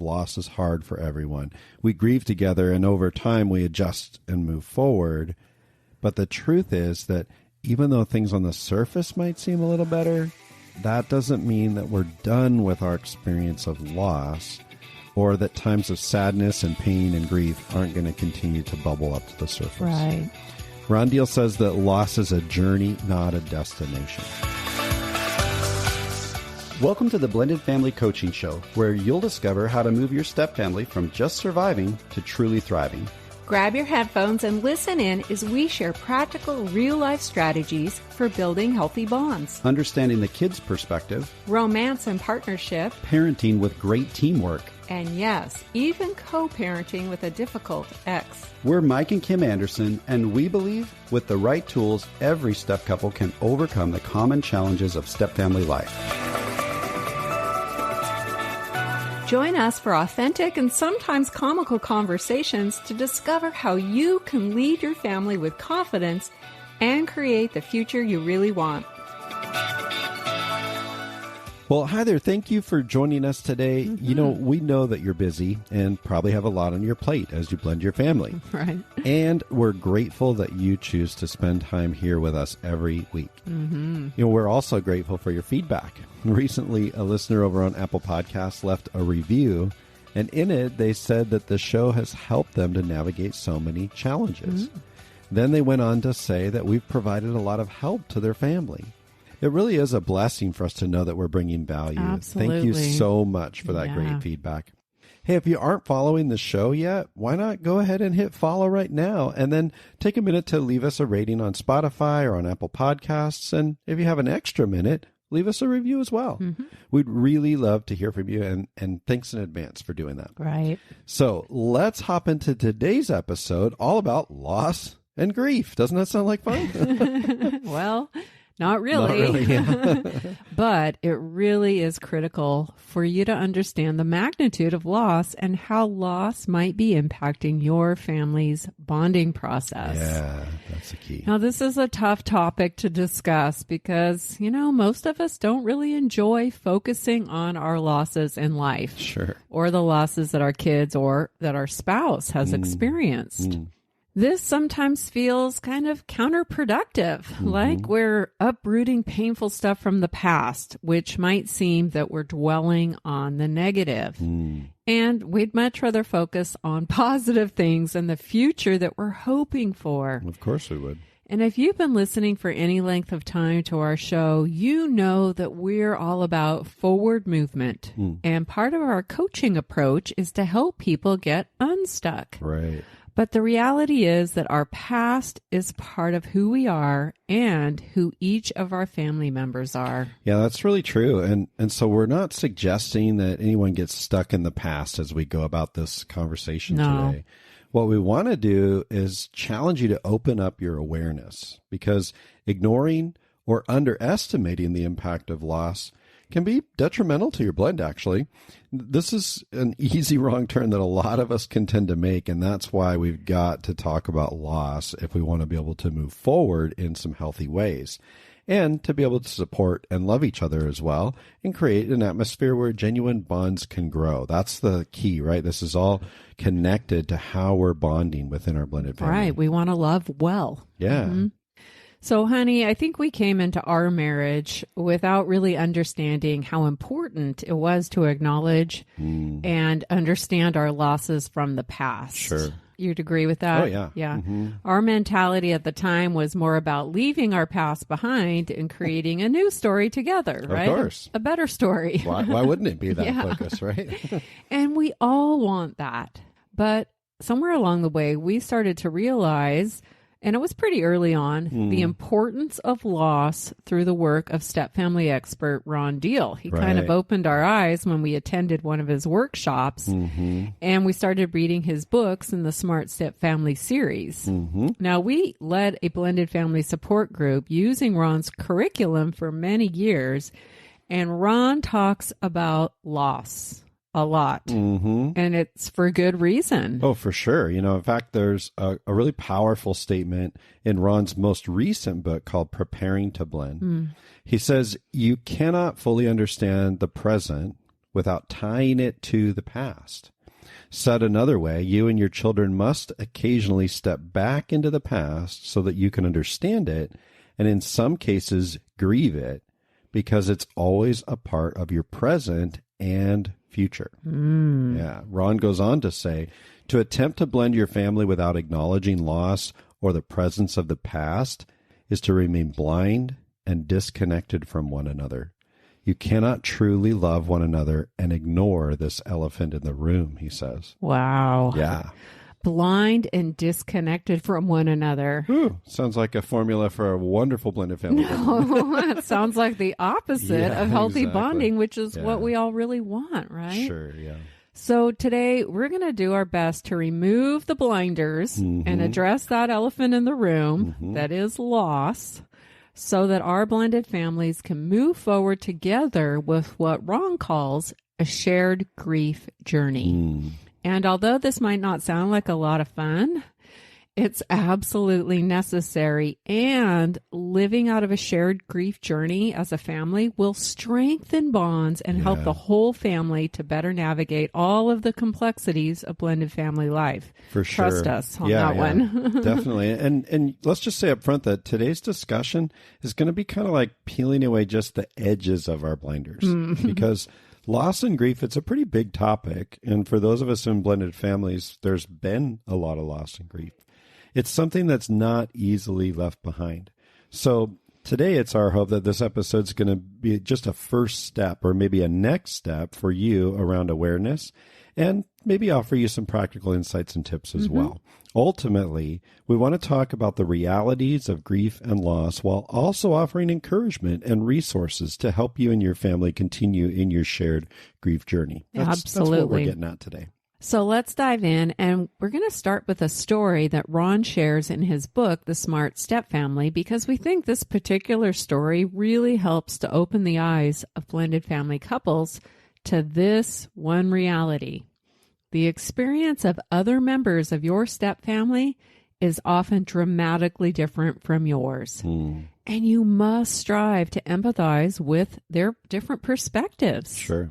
loss is hard for everyone. We grieve together, and over time we adjust and move forward. But the truth is that even though things on the surface might seem a little better, that doesn't mean that we're done with our experience of loss, or that times of sadness and pain and grief aren't going to continue to bubble up to the surface. Right. Ron Deal says that loss is a journey, not a destination. Welcome to the Blended Family Coaching Show, where you'll discover how to move your step family from just surviving to truly thriving. Grab your headphones and listen in as we share practical, real-life strategies for building healthy bonds, Understanding the kids' perspective, romance and partnership, parenting with great teamwork. and yes, even co-parenting with a difficult ex. We're Mike and Kim Anderson, and we believe with the right tools, every step couple can overcome the common challenges of step family life. Join us for authentic and sometimes comical conversations to discover how you can lead your family with confidence and create the future you really want. Well, hi there. Thank you for joining us today. You know, we know that you're busy and probably have a lot on your plate as you blend your family. Right. And we're grateful that you choose to spend time here with us every week. You know, we're also grateful for your feedback. Recently, a listener over on Apple Podcasts left a review, and in it, they said that the show has helped them to navigate so many challenges. Then they went on to say that we've provided a lot of help to their family. It really is a blessing for us to know that we're bringing value. Absolutely. Thank you so much for that great feedback. Hey, if you aren't following the show yet, why not go ahead and hit follow right now, and then take a minute to leave us a rating on Spotify or on Apple Podcasts. And if you have an extra minute, leave us a review as well. We'd really love to hear from you, and thanks in advance for doing that. Right. So let's hop into today's episode, all about loss and grief. Doesn't that sound like fun? Well, not really. yeah. But it really is critical for you to understand the magnitude of loss and how loss might be impacting your family's bonding process. Yeah, that's the key. Now, this is a tough topic to discuss because, you know, most of us don't really enjoy focusing on our losses in life. Sure. Or the losses that our kids or that our spouse has experienced. This sometimes feels kind of counterproductive, like we're uprooting painful stuff from the past, which might seem that we're dwelling on the negative. And we'd much rather focus on positive things and the future that we're hoping for. Of course we would. And if you've been listening for any length of time to our show, you know that we're all about forward movement. And part of our coaching approach is to help people get unstuck. Right. But the reality is that our past is part of who we are and who each of our family members are. Yeah, that's really true. And so we're not suggesting that anyone gets stuck in the past as we go about this conversation today. What we want to do is challenge you to open up your awareness, because ignoring or underestimating the impact of loss can be detrimental to your blend, actually. This is an easy wrong turn that a lot of us can tend to make, and that's why we've got to talk about loss if we want to be able to move forward in some healthy ways, and to be able to support and love each other as well, and create an atmosphere where genuine bonds can grow. That's the key, right? This is all connected to how we're bonding within our blended family. Right. We want to love well. Yeah. So, honey, I think we came into our marriage without really understanding how important it was to acknowledge and understand our losses from the past. Sure. You'd agree with that? Oh, yeah. Yeah. Our mentality at the time was more about leaving our past behind and creating a new story together, right? Of course. A better story. Why wouldn't it be that focus, right? And we all want that. But somewhere along the way, we started to realize, and it was pretty early on, the importance of loss through the work of step family expert Ron Deal. He kind of opened our eyes when we attended one of his workshops, and we started reading his books in the Smart Step Family series. Now, we led a blended family support group using Ron's curriculum for many years, and Ron talks about loss a lot, and it's for good reason. Oh, for sure. You know, in fact, there's a really powerful statement in Ron's most recent book called Preparing to Blend. He says, you cannot fully understand the present without tying it to the past. Said another way, you and your children must occasionally step back into the past so that you can understand it, and in some cases grieve it, because it's always a part of your present and future. Yeah. Ron goes on to say, to attempt to blend your family without acknowledging loss or the presence of the past is to remain blind and disconnected from one another. You cannot truly love one another and ignore this elephant in the room, he says. Wow. Yeah. Blind and disconnected from one another. Ooh, sounds like a formula for a wonderful blended family. It sounds like the opposite of healthy bonding, which is what we all really want, right? Sure, yeah. So today we're going to do our best to remove the blinders and address that elephant in the room that is loss, so that our blended families can move forward together with what Ron calls a shared grief journey. And although this might not sound like a lot of fun, it's absolutely necessary. And living out of a shared grief journey as a family will strengthen bonds and help the whole family to better navigate all of the complexities of blended family life. For sure. Trust us on that one. Definitely. And let's just say up front that today's discussion is going to be kind of like peeling away just the edges of our blinders because loss and grief, it's a pretty big topic. And for those of us in blended families, there's been a lot of loss and grief. It's something that's not easily left behind. So today it's our hope that this episode is going to be just a first step or maybe a next step for you around awareness and maybe offer you some practical insights and tips as well. Ultimately, we want to talk about the realities of grief and loss while also offering encouragement and resources to help you and your family continue in your shared grief journey. That's what we're getting at today. So let's dive in, and we're going to start with a story that Ron shares in his book, The Smart Step Family, because we think this particular story really helps to open the eyes of blended family couples to this one reality. The experience of other members of your step family is often dramatically different from yours. And you must strive to empathize with their different perspectives. Sure.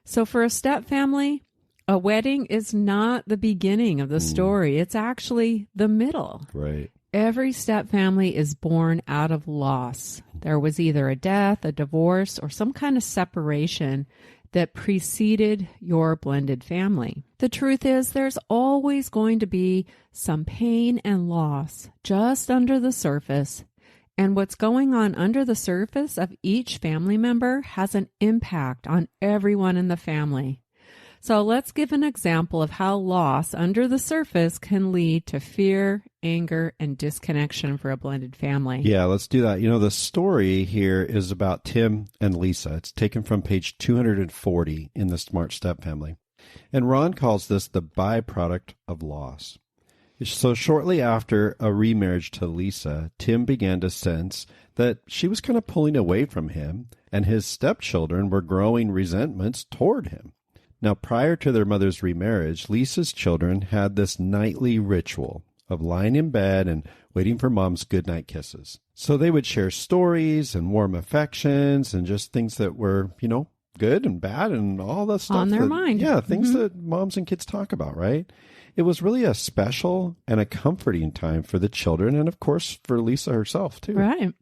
So for a step family, a wedding is not the beginning of the story. It's actually the middle. Right. Every step family is born out of loss. There was either a death, a divorce, or some kind of separation that preceded your blended family. The truth is, there's always going to be some pain and loss just under the surface. And what's going on under the surface of each family member has an impact on everyone in the family. So let's give an example of how loss under the surface can lead to fear, anger, and disconnection for a blended family. Yeah, let's do that. You know, the story here is about Tim and Lisa. It's taken from page 240 in the Smart Step Family. And Ron calls this the byproduct of loss. So shortly after a remarriage to Lisa, Tim began to sense that she was kind of pulling away from him, and his stepchildren were growing resentments toward him. Now, prior to their mother's remarriage, Lisa's children had this nightly ritual of lying in bed and waiting for mom's goodnight kisses. So they would share stories and warm affections and just things that were, you know, good and bad and all that stuff. On their mind. Yeah, things that moms and kids talk about, right? It was really a special and a comforting time for the children and, of course, for Lisa herself, too. Right.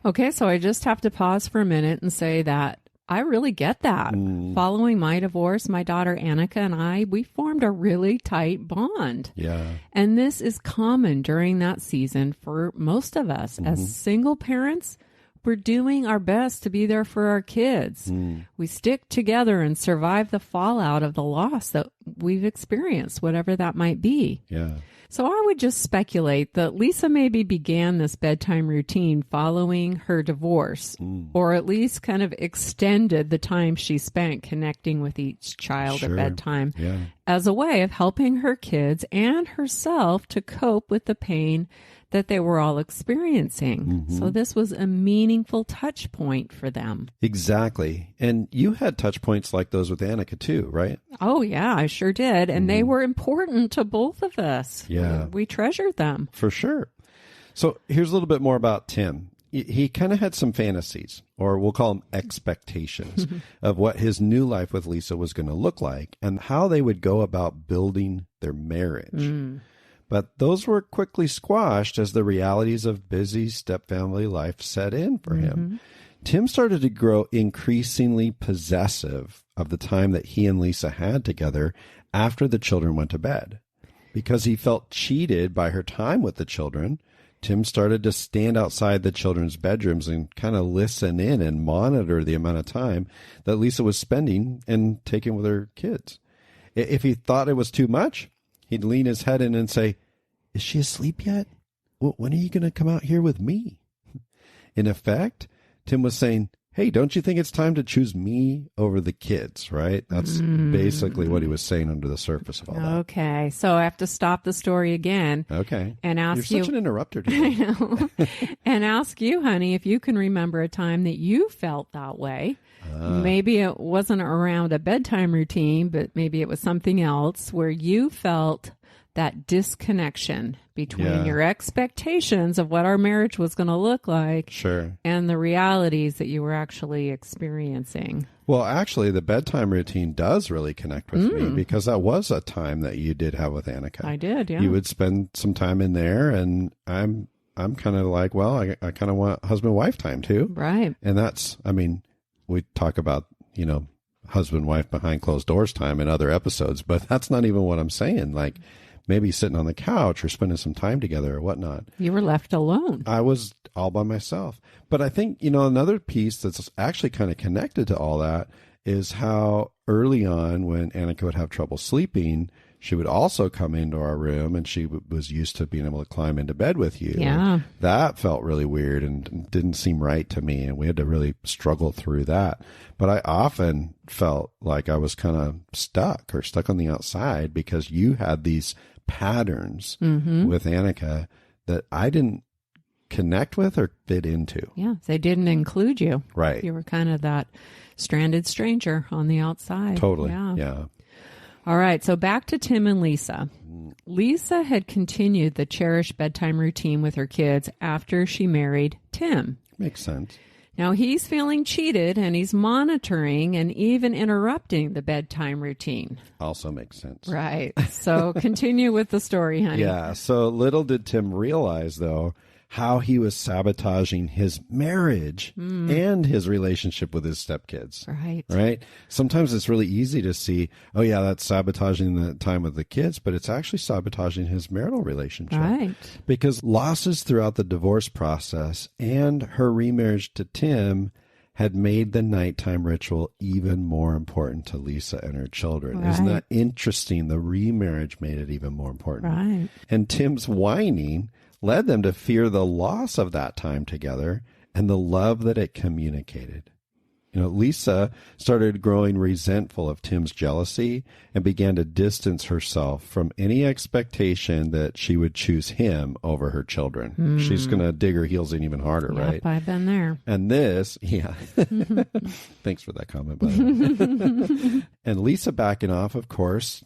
Okay, so I just have to pause for a minute and say that I really get that. Following my divorce, my daughter Annika and I, we formed a really tight bond. Yeah. And this is common during that season for most of us. As single parents, we're doing our best to be there for our kids. We stick together and survive the fallout of the loss that we've experienced, whatever that might be. Yeah. So I would just speculate that Lisa maybe began this bedtime routine following her divorce, or at least kind of extended the time she spent connecting with each child at bedtime as a way of helping her kids and herself to cope with the pain that they were all experiencing. So this was a meaningful touch point for them. Exactly. And you had touch points like those with Annika too, right? Oh, yeah, I sure did. And they were important to both of us. Yeah. We treasured them. For sure. So here's a little bit more about Tim. he kind of had some fantasies, or we'll call them expectations, of what his new life with Lisa was going to look like and how they would go about building their marriage. But those were quickly squashed as the realities of busy stepfamily life set in for him. Tim started to grow increasingly possessive of the time that he and Lisa had together after the children went to bed. Because he felt cheated by her time with the children, Tim started to stand outside the children's bedrooms and kind of listen in and monitor the amount of time that Lisa was spending and taking with her kids. If he thought it was too much, he'd lean his head in and say, "Is she asleep yet? Well, when are you going to come out here with me?" In effect, Tim was saying, "Hey, don't you think it's time to choose me over the kids?" Right? That's basically what he was saying under the surface of all that. Okay, so I have to stop the story again. Okay. And ask You're such an interrupter today. I know. And ask you, honey, if you can remember a time that you felt that way. Maybe it wasn't around a bedtime routine, but maybe it was something else where you felt that disconnection between your expectations of what our marriage was going to look like and the realities that you were actually experiencing. Well, actually, the bedtime routine does really connect with me because that was a time that you did have with Annika. I did, yeah. You would spend some time in there, and I'm kind of like, well, I kind of want husband-wife time too. Right. And that's, I mean, we talk about, husband-wife behind closed doors time in other episodes, but that's not even what I'm saying. Like, maybe sitting on the couch or spending some time together or whatnot. You were left alone. I was all by myself. But I think, another piece that's actually kind of connected to all that is how early on when Annika would have trouble sleeping, she would also come into our room, and she was used to being able to climb into bed with you. Yeah. And that felt really weird and didn't seem right to me. And we had to really struggle through that. But I often felt like I was kind of stuck on the outside because you had these patterns with Annika that I didn't connect with or fit into. Yeah, they didn't include you. Right. You were kind of that stranded stranger on the outside. Totally. Yeah. All right, so back to Tim and Lisa. Lisa had continued the cherished bedtime routine with her kids after she married Tim. Makes sense. Now, he's feeling cheated, and he's monitoring and even interrupting the bedtime routine. Also makes sense. Right. So continue with the story, honey. Yeah. So little did Tim realize, though, how he was sabotaging his marriage and his relationship with his stepkids. Right. Sometimes it's really easy to see, oh, yeah, that's sabotaging the time with the kids, but it's actually sabotaging his marital relationship. Right. Because losses throughout the divorce process and her remarriage to Tim had made the nighttime ritual even more important to Lisa and her children. Right. Isn't that interesting? The remarriage made it even more important. Right. And Tim's whining led them to fear the loss of that time together and the love that it communicated. Lisa started growing resentful of Tim's jealousy and began to distance herself from any expectation that she would choose him over her children. She's going to dig her heels in even harder, right? I've been there. And this, thanks for that comment, by the way. And Lisa backing off, of course,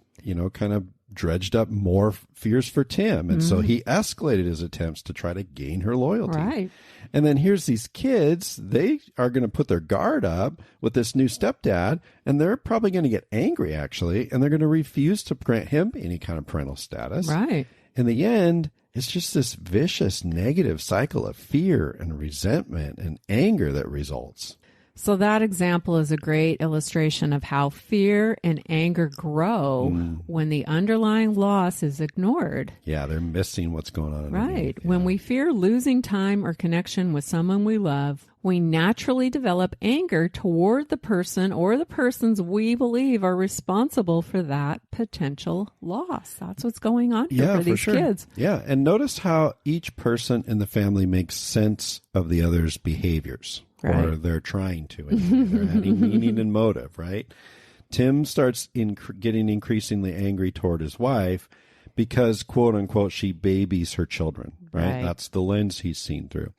kind of dredged up more fears for Tim. And so he escalated his attempts to try to gain her loyalty. Right. And then here's these kids. They are going to put their guard up with this new stepdad, and they're probably going to get angry, actually, and they're going to refuse to grant him any kind of parental status. Right. In the end, it's just this vicious negative cycle of fear and resentment and anger that results. So that example is a great illustration of how fear and anger grow when the underlying loss is ignored. Yeah, they're missing what's going on. Right. Yeah. When we fear losing time or connection with someone we love, we naturally develop anger toward the person or the persons we believe are responsible for that potential loss. That's what's going on here for these kids. Yeah, and notice how each person in the family makes sense of the other's behaviors. Right. Or they're trying to. They're adding meaning and motive, right? Tim starts getting increasingly angry toward his wife because, quote unquote, she babies her children, right? That's the lens he's seen through.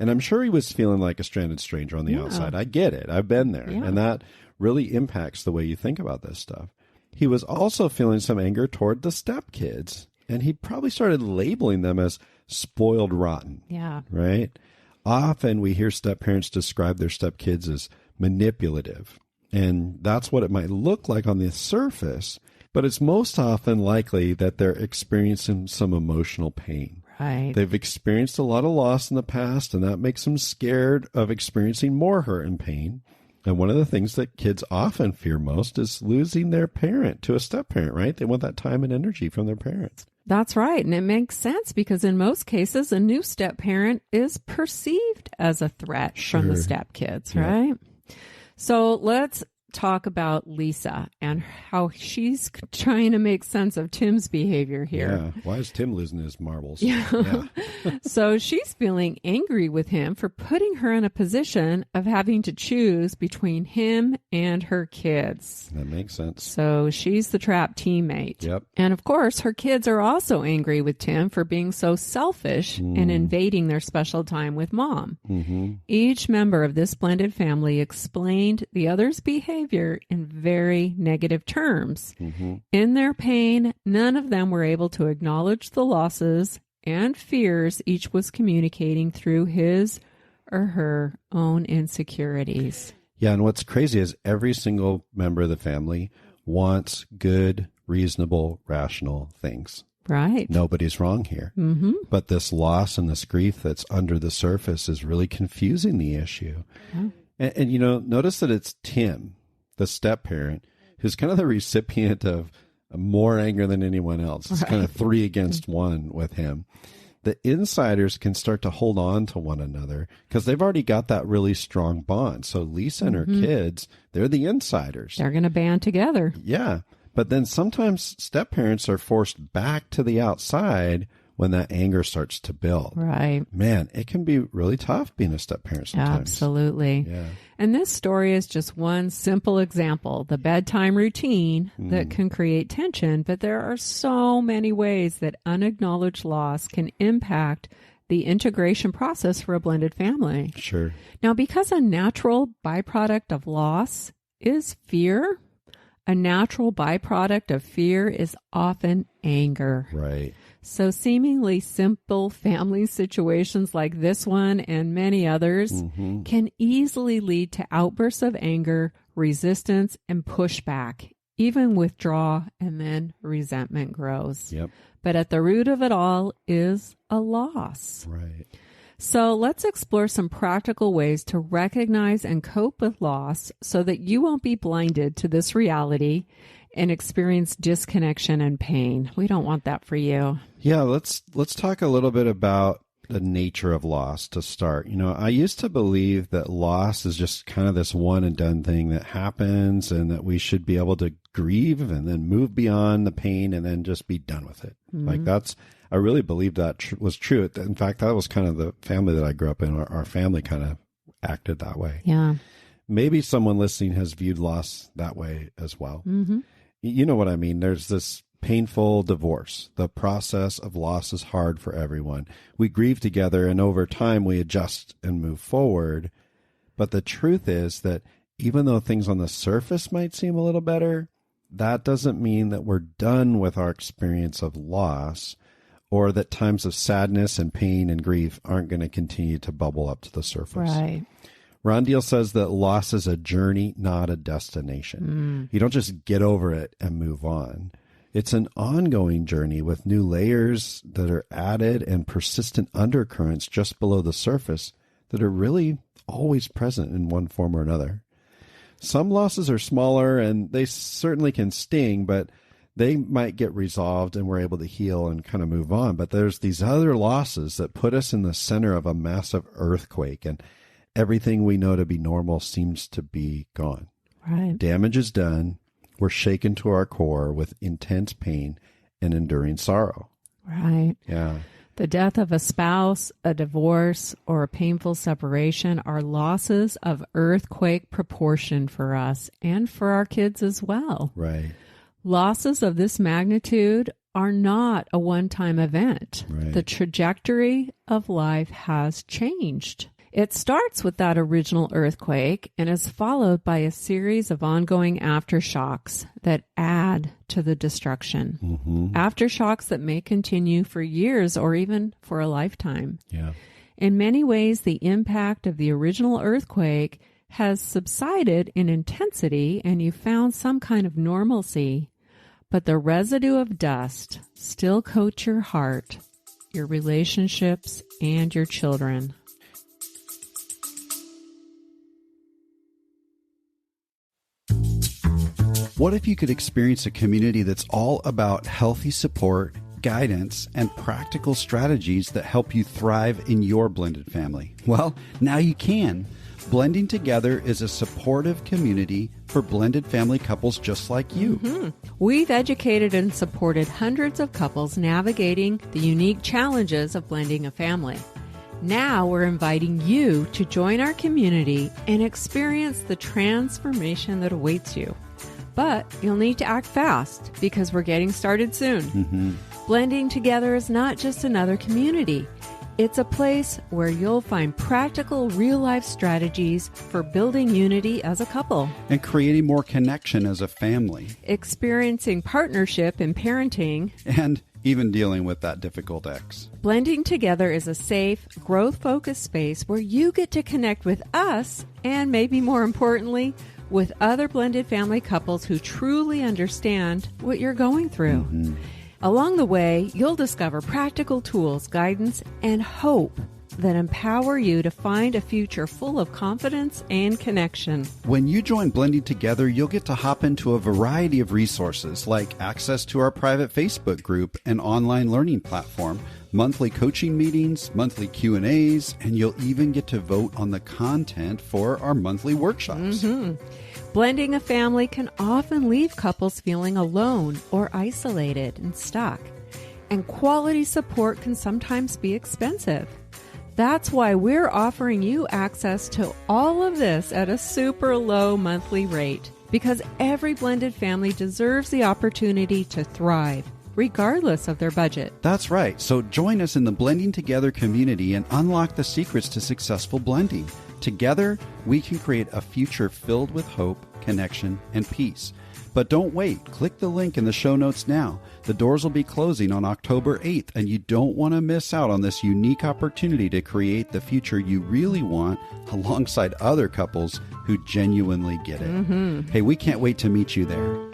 And I'm sure he was feeling like a stranded stranger on the outside. I get it. I've been there. Yeah. And that really impacts the way you think about this stuff. He was also feeling some anger toward the stepkids. And he probably started labeling them as spoiled rotten. Yeah. Right? Often we hear step-parents describe their step-kids as manipulative, and that's what it might look like on the surface, but it's most often likely that they're experiencing some emotional pain. Right. They've experienced a lot of loss in the past, and that makes them scared of experiencing more hurt and pain. And one of the things that kids often fear most is losing their parent to a step-parent, right? They want that time and energy from their parents. That's right. And it makes sense because in most cases, a new step-parent is perceived as a threat from the step-kids, right? So let's talk about Lisa and how she's trying to make sense of Tim's behavior here. Yeah. Why is Tim losing his marbles? Yeah. So she's feeling angry with him for putting her in a position of having to choose between him and her kids. That makes sense. So she's the trapped teammate. Yep. And of course, her kids are also angry with Tim for being so selfish and invading their special time with mom. Mm-hmm. Each member of this blended family explained the other's behavior in very negative terms. Mm-hmm. In their pain, none of them were able to acknowledge the losses and fears each was communicating through his or her own insecurities. Yeah, and what's crazy is every single member of the family wants good, reasonable, rational things. Right. Nobody's wrong here. Mm-hmm. But this loss and this grief that's under the surface is really confusing the issue. Yeah. And you know, notice that it's Tim, the step-parent, who's kind of the recipient of more anger than anyone else. It's kind of 3 against 1 with him. The insiders can start to hold on to one another because they've already got that really strong bond. So Lisa and her kids, they're the insiders. They're going to band together. Yeah. But then sometimes step-parents are forced back to the outside when that anger starts to build. Right. Man, it can be really tough being a step-parent sometimes. Absolutely. Yeah. And this story is just one simple example, the bedtime routine that can create tension, but there are so many ways that unacknowledged loss can impact the integration process for a blended family. Sure. Now, because a natural byproduct of loss is fear, a natural byproduct of fear is often anger. Right. So seemingly simple family situations like this one and many others can easily lead to outbursts of anger, resistance, and pushback, even withdrawal, and then resentment grows. Yep. But at the root of it all is a loss. Right. So let's explore some practical ways to recognize and cope with loss so that you won't be blinded to this reality and experience disconnection and pain. We don't want that for you. Yeah, let's talk a little bit about the nature of loss to start. You know, I used to believe that loss is just kind of this one and done thing that happens and that we should be able to grieve and then move beyond the pain and then just be done with it. Like I really believed that was true. In fact, that was kind of the family that I grew up in. Our family kind of acted that way. Yeah. Maybe someone listening has viewed loss that way as well. Mm-hmm. You know what I mean? There's this painful divorce. The process of loss is hard for everyone. We grieve together, and over time we adjust and move forward. But the truth is that even though things on the surface might seem a little better, that doesn't mean that we're done with our experience of loss, or that times of sadness and pain and grief aren't going to continue to bubble up to the surface. Right. Ron Deal says that loss is a journey, not a destination. You don't just get over it and move on. It's an ongoing journey with new layers that are added and persistent undercurrents just below the surface that are really always present in one form or another. Some losses are smaller and they certainly can sting, but they might get resolved and we're able to heal and kind of move on. But there's these other losses that put us in the center of a massive earthquake, and everything we know to be normal seems to be gone. Right. Damage is done. We're shaken to our core with intense pain and enduring sorrow. Right. Yeah. The death of a spouse, a divorce, or a painful separation are losses of earthquake proportion for us and for our kids as well. Right. Losses of this magnitude are not a one-time event. Right. The trajectory of life has changed. It starts with that original earthquake and is followed by a series of ongoing aftershocks that add to the destruction. Aftershocks that may continue for years or even for a lifetime. Yeah. In many ways, the impact of the original earthquake has subsided in intensity and you found some kind of normalcy, but the residue of dust still coats your heart, your relationships, and your children. What if you could experience a community that's all about healthy support, guidance, and practical strategies that help you thrive in your blended family? Well, now you can. Blending Together is a supportive community for blended family couples just like you. Mm-hmm. We've educated and supported hundreds of couples navigating the unique challenges of blending a family. Now we're inviting you to join our community and experience the transformation that awaits you. But you'll need to act fast because we're getting started soon. Mm-hmm. Blending Together is not just another community. It's a place where you'll find practical, real-life strategies for building unity as a couple. And creating more connection as a family. Experiencing partnership in parenting. And even dealing with that difficult ex. Blending Together is a safe, growth-focused space where you get to connect with us and, maybe more importantly, with other blended family couples who truly understand what you're going through. Mm-hmm. Along the way, you'll discover practical tools, guidance, and hope that empower you to find a future full of confidence and connection. When you join Blending Together, you'll get to hop into a variety of resources like access to our private Facebook group and online learning platform, monthly coaching meetings, monthly Q&As, and you'll even get to vote on the content for our monthly workshops. Mm-hmm. Blending a family can often leave couples feeling alone or isolated and stuck, and quality support can sometimes be expensive. That's why we're offering you access to all of this at a super low monthly rate, because every blended family deserves the opportunity to thrive, regardless of their budget. That's right. So join us in the Blending Together community and unlock the secrets to successful blending. Together, we can create a future filled with hope, connection, and peace. But don't wait. Click the link in the show notes now. The doors will be closing on October 8th, and you don't want to miss out on this unique opportunity to create the future you really want alongside other couples who genuinely get it. Mm-hmm. Hey, we can't wait to meet you there.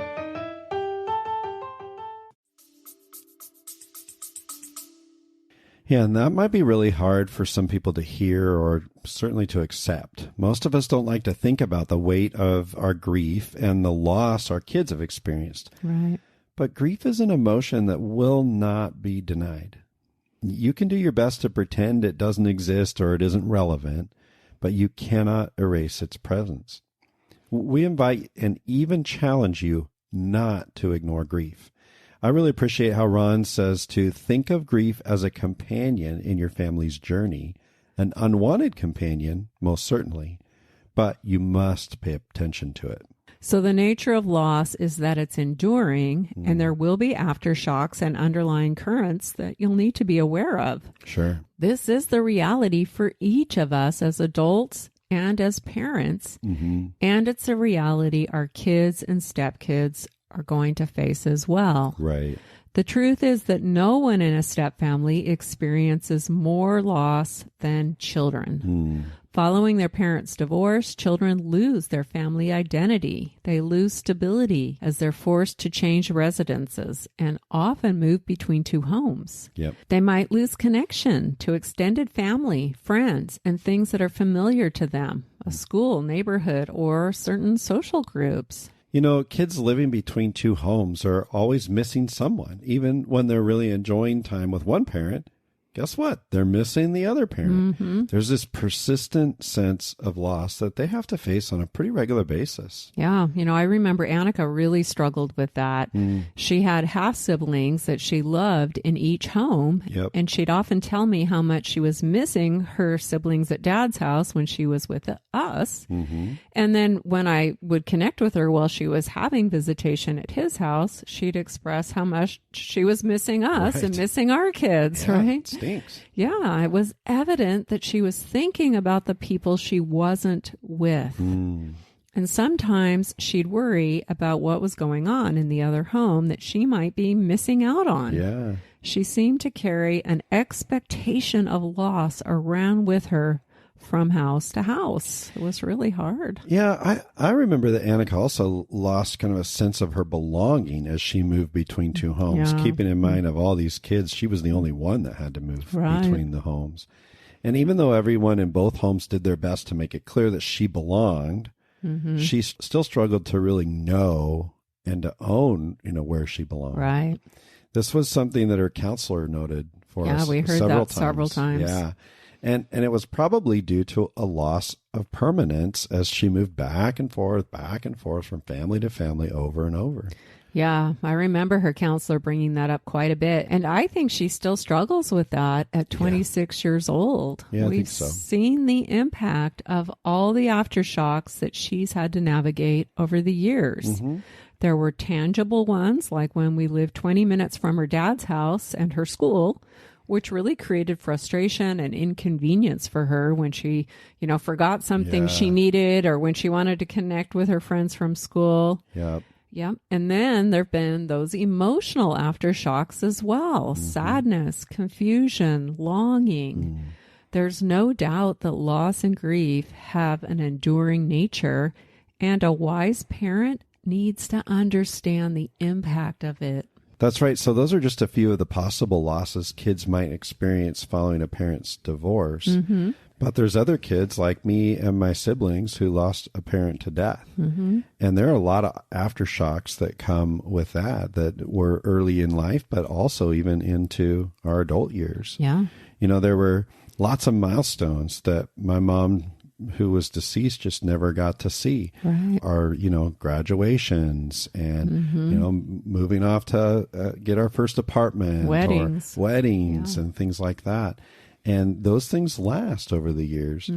Yeah, and that might be really hard for some people to hear or certainly to accept. Most of us don't like to think about the weight of our grief and the loss our kids have experienced. Right. But grief is an emotion that will not be denied. You can do your best to pretend it doesn't exist or it isn't relevant, but you cannot erase its presence. We invite and even challenge you not to ignore grief. I really appreciate how Ron says to think of grief as a companion in your family's journey, an unwanted companion, most certainly, but you must pay attention to it. So the nature of loss is that it's enduring, and there will be aftershocks and underlying currents that you'll need to be aware of. Sure. This is the reality for each of us as adults and as parents, and it's a reality our kids and stepkids are going to face as well. Right. The truth is that no one in a step family experiences more loss than children. Following their parents' divorce, children lose their family identity. They lose stability as they're forced to change residences and often move between two homes. Yep. They might lose connection to extended family, friends, and things that are familiar to them, a school, neighborhood, or certain social groups. You know, kids living between two homes are always missing someone. Even when they're really enjoying time with one parent, guess what? They're missing the other parent. There's this persistent sense of loss that they have to face on a pretty regular basis. Yeah. You know, I remember Annika really struggled with that. She had half siblings that she loved in each home. Yep. And she'd often tell me how much she was missing her siblings at Dad's house when she was with us. And then when I would connect with her while she was having visitation at his house, she'd express how much she was missing us and missing our kids, right? Stinks. Yeah, it was evident that she was thinking about the people she wasn't with. And sometimes she'd worry about what was going on in the other home that she might be missing out on. Yeah. She seemed to carry an expectation of loss around with her from house to house. It was really hard. Yeah, I remember that Annika also lost kind of a sense of her belonging as she moved between two homes. Yeah. Keeping in mind of all these kids, she was the only one that had to move Right. between the homes. And even though everyone in both homes did their best to make it clear that she belonged, she still struggled to really know and to own, where she belonged. Right. This was something that her counselor noted for us. Yeah, we heard that several times. Yeah. And it was probably due to a loss of permanence as she moved back and forth from family to family over and over. Yeah, I remember her counselor bringing that up quite a bit. And I think she still struggles with that at 26 years old. Yeah, I We've think so. seen the impact of all the aftershocks that she's had to navigate over the years. There were tangible ones, like when we lived 20 minutes from her dad's house and her school, which really created frustration and inconvenience for her when she, forgot something she needed or when she wanted to connect with her friends from school. Yep. Yep. And then there have been those emotional aftershocks as well. Sadness, confusion, longing. There's no doubt that loss and grief have an enduring nature, and a wise parent needs to understand the impact of it. That's right. So those are just a few of the possible losses kids might experience following a parent's divorce. But there's other kids like me and my siblings who lost a parent to death. And there are a lot of aftershocks that come with that were early in life, but also even into our adult years. Yeah. There were lots of milestones that my mom, who was deceased, just never got to see. Right. Our, graduations and, moving off to get our first apartment. Weddings. Or weddings and things like that. And those things last over the years.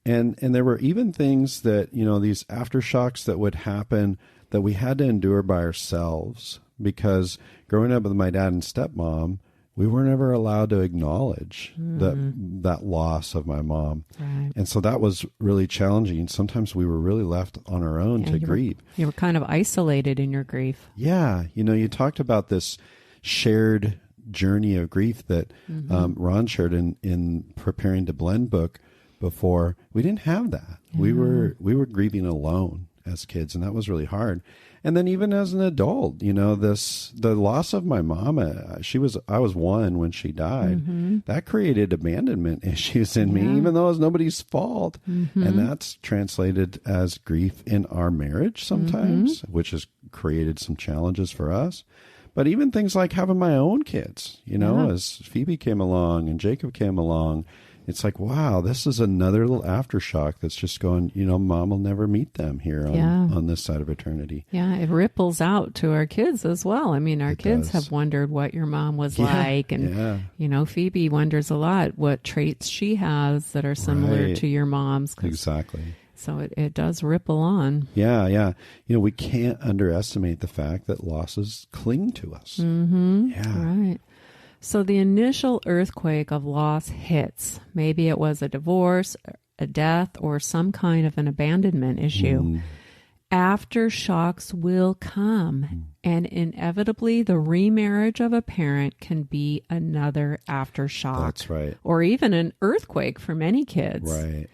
And there were even things that, these aftershocks that would happen that we had to endure by ourselves, because growing up with my dad and stepmom, we were never allowed to acknowledge that loss of my mom. Right. And so that was really challenging. Sometimes we were really left on our own to grieve. You were kind of isolated in your grief. Yeah. You talked about this shared journey of grief that Ron shared in preparing to blend book before. We didn't have that. We were grieving alone as kids, and that was really hard. And then even as an adult, the loss of my mom, I was one when she died. That created abandonment issues in me, even though it was nobody's fault. And that's translated as grief in our marriage sometimes, which has created some challenges for us. But even things like having my own kids, as Phoebe came along and Jacob came along, it's like, wow, this is another little aftershock that's just going, mom will never meet them here on this side of eternity. Yeah, it ripples out to our kids as well. I mean, our kids have wondered what your mom was like. And, Phoebe wonders a lot what traits she has that are similar to your mom's. Exactly. So it does ripple on. Yeah. We can't underestimate the fact that losses cling to us. Yeah. Right. So the initial earthquake of loss hits. Maybe it was a divorce, a death, or some kind of an abandonment issue. Aftershocks will come, and inevitably the remarriage of a parent can be another aftershock. That's right. Or even an earthquake for many kids. Right.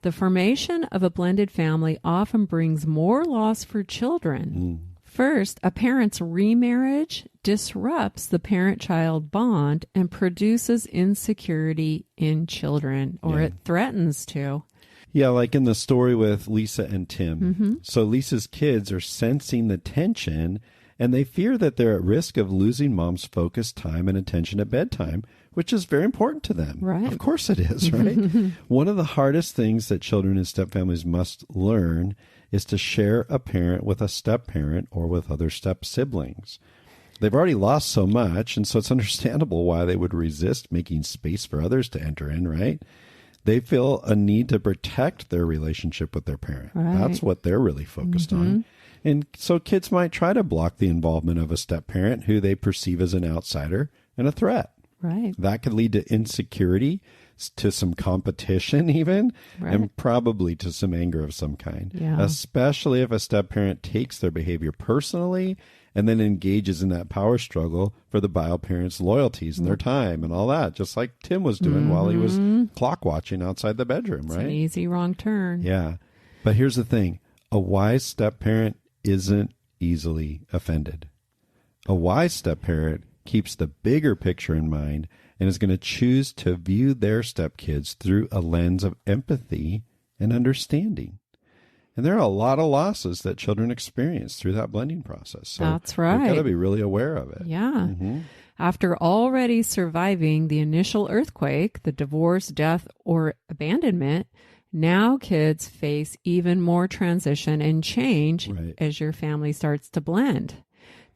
The formation of a blended family often brings more loss for children. First, a parent's remarriage disrupts the parent-child bond and produces insecurity in children, or it threatens to. Yeah, like in the story with Lisa and Tim. So Lisa's kids are sensing the tension, and they fear that they're at risk of losing mom's focused time and attention at bedtime, which is very important to them. Right. Of course it is, right? One of the hardest things that children in stepfamilies must learn is to share a parent with a step-parent or with other step-siblings. They've already lost so much, and so it's understandable why they would resist making space for others to enter in, right? They feel a need to protect their relationship with their parent. Right. That's what they're really focused on. And so kids might try to block the involvement of a step-parent who they perceive as an outsider and a threat. Right. That could lead to insecurity, to some competition even, Right. and probably to some anger of some kind, Yeah. especially if a step-parent takes their behavior personally and then engages in that power struggle for the bio parent's loyalties and their time and all that, just like Tim was doing while he was clock watching outside the bedroom, It's right? an easy wrong turn. Yeah. But here's the thing. A wise step-parent isn't easily offended. A wise step-parent keeps the bigger picture in mind and is going to choose to view their stepkids through a lens of empathy and understanding. And there are a lot of losses that children experience through that blending process. So That's right. we've got to be really aware of it. Yeah. After already surviving the initial earthquake, the divorce, death, or abandonment, now kids face even more transition and change Right. as your family starts to blend.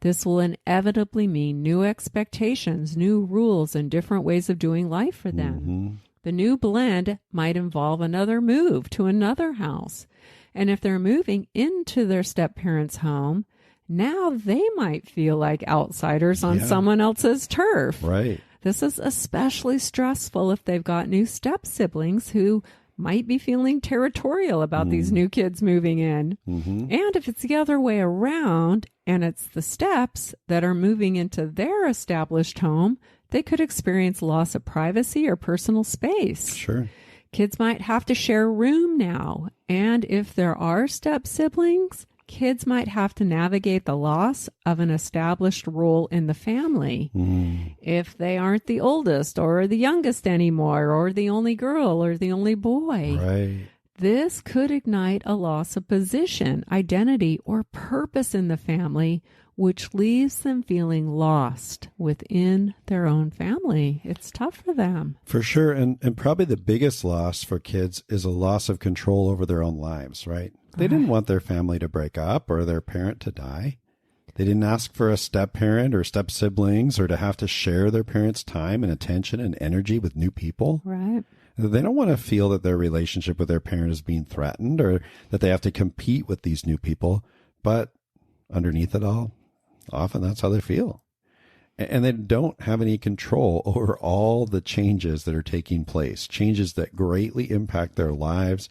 This will inevitably mean new expectations, new rules, and different ways of doing life for them. The new blend might involve another move to another house. And if they're moving into their step-parents' home, now they might feel like outsiders on someone else's turf. Right. This is especially stressful if they've got new step-siblings who might be feeling territorial about these new kids moving in. And if it's the other way around and it's the steps that are moving into their established home, they could experience loss of privacy or personal space. Sure. Kids might have to share a room now. And if there are step siblings, kids might have to navigate the loss of an established role in the family. If they aren't the oldest or the youngest anymore, or the only girl or the only boy, Right. this could ignite a loss of position, identity, or purpose in the family, which leaves them feeling lost within their own family. It's tough for them. For sure. And probably the biggest loss for kids is a loss of control over their own lives, right? They didn't want their family to break up or their parent to die. They didn't ask for a step parent or step siblings or to have to share their parents' time and attention and energy with new people. Right. They don't want to feel that their relationship with their parent is being threatened or that they have to compete with these new people. But underneath it all, often that's how they feel. And they don't have any control over all the changes that are taking place, changes that greatly impact their lives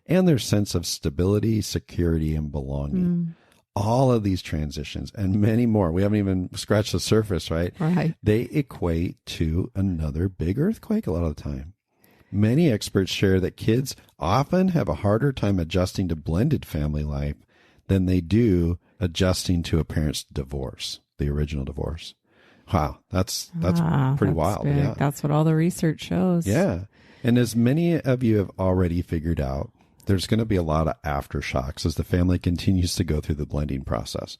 and their sense of stability, security, and belonging. All of these transitions and many more, we haven't even scratched the surface, right? Right. They equate to another big earthquake a lot of the time. Many experts share that kids often have a harder time adjusting to blended family life than they do adjusting to a parent's divorce, the original divorce. Wow, that's pretty wild. Big. Yeah. That's what all the research shows. Yeah. And as many of you have already figured out, there's going to be a lot of aftershocks as the family continues to go through the blending process.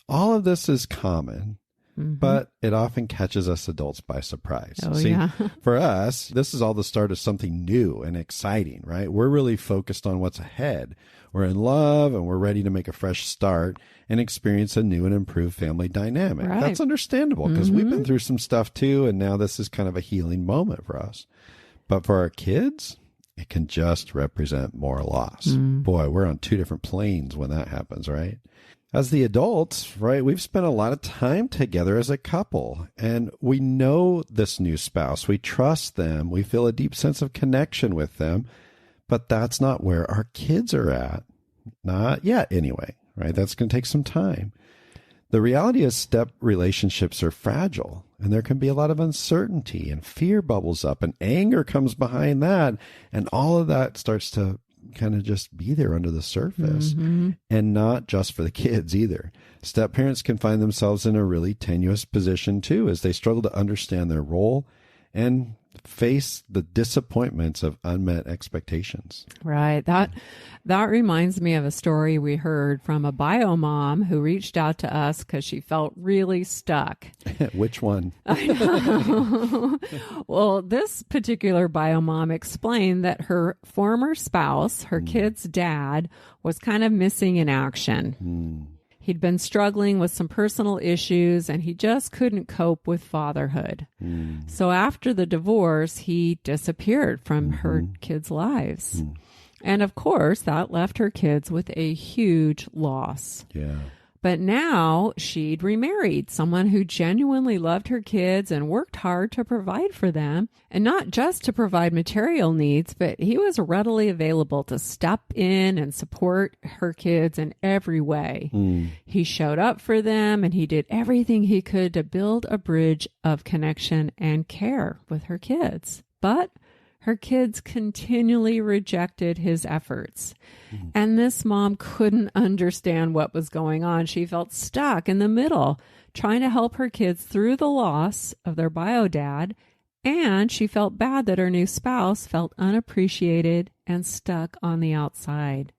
All of this is common, but it often catches us adults by surprise. Oh, See, yeah. for us, this is all the start of something new and exciting, right? We're really focused on what's ahead. We're in love and we're ready to make a fresh start and experience a new and improved family dynamic. Right. That's understandable because we've been through some stuff too, and now this is kind of a healing moment for us. But for our kids, it can just represent more loss. Boy, we're on two different planes when that happens, right? As the adults, right, we've spent a lot of time together as a couple, and we know this new spouse. We trust them. We feel a deep sense of connection with them, but that's not where our kids are at. Not yet, anyway, right? That's going to take some time. The reality is step relationships are fragile, and there can be a lot of uncertainty, and fear bubbles up, and anger comes behind that, and all of that starts to kind of just be there under the surface, and not just for the kids either. Step parents can find themselves in a really tenuous position too, as they struggle to understand their role and face the disappointments of unmet expectations. Right. That reminds me of a story we heard from a bio mom who reached out to us because she felt really stuck. Which one? I know. Well, this particular bio mom explained that her former spouse, her kid's dad, was kind of missing in action. He'd been struggling with some personal issues and he just couldn't cope with fatherhood. So after the divorce, he disappeared from her kids' lives. And of course, that left her kids with a huge loss. Yeah. But now she'd remarried someone who genuinely loved her kids and worked hard to provide for them. And not just to provide material needs, but he was readily available to step in and support her kids in every way. He showed up for them and he did everything he could to build a bridge of connection and care with her kids. But her kids continually rejected his efforts. And this mom couldn't understand what was going on. She felt stuck in the middle, trying to help her kids through the loss of their bio dad. And she felt bad that her new spouse felt unappreciated and stuck on the outside.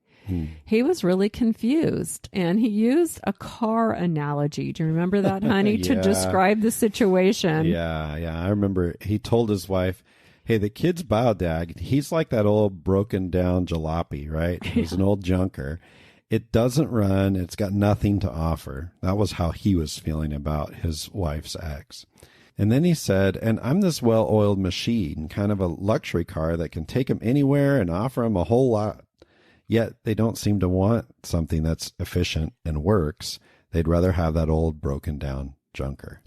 He was really confused, and he used a car analogy. Do you remember that, honey, Yeah. to describe the situation? Yeah. I remember he told his wife, hey, the kid's bio dad, he's like that old broken down jalopy, right? He's an old junker. It doesn't run. It's got nothing to offer. That was how he was feeling about his wife's ex. And then he said, and I'm this well-oiled machine, kind of a luxury car that can take him anywhere and offer him a whole lot. Yet they don't seem to want something that's efficient and works. They'd rather have that old broken down junker.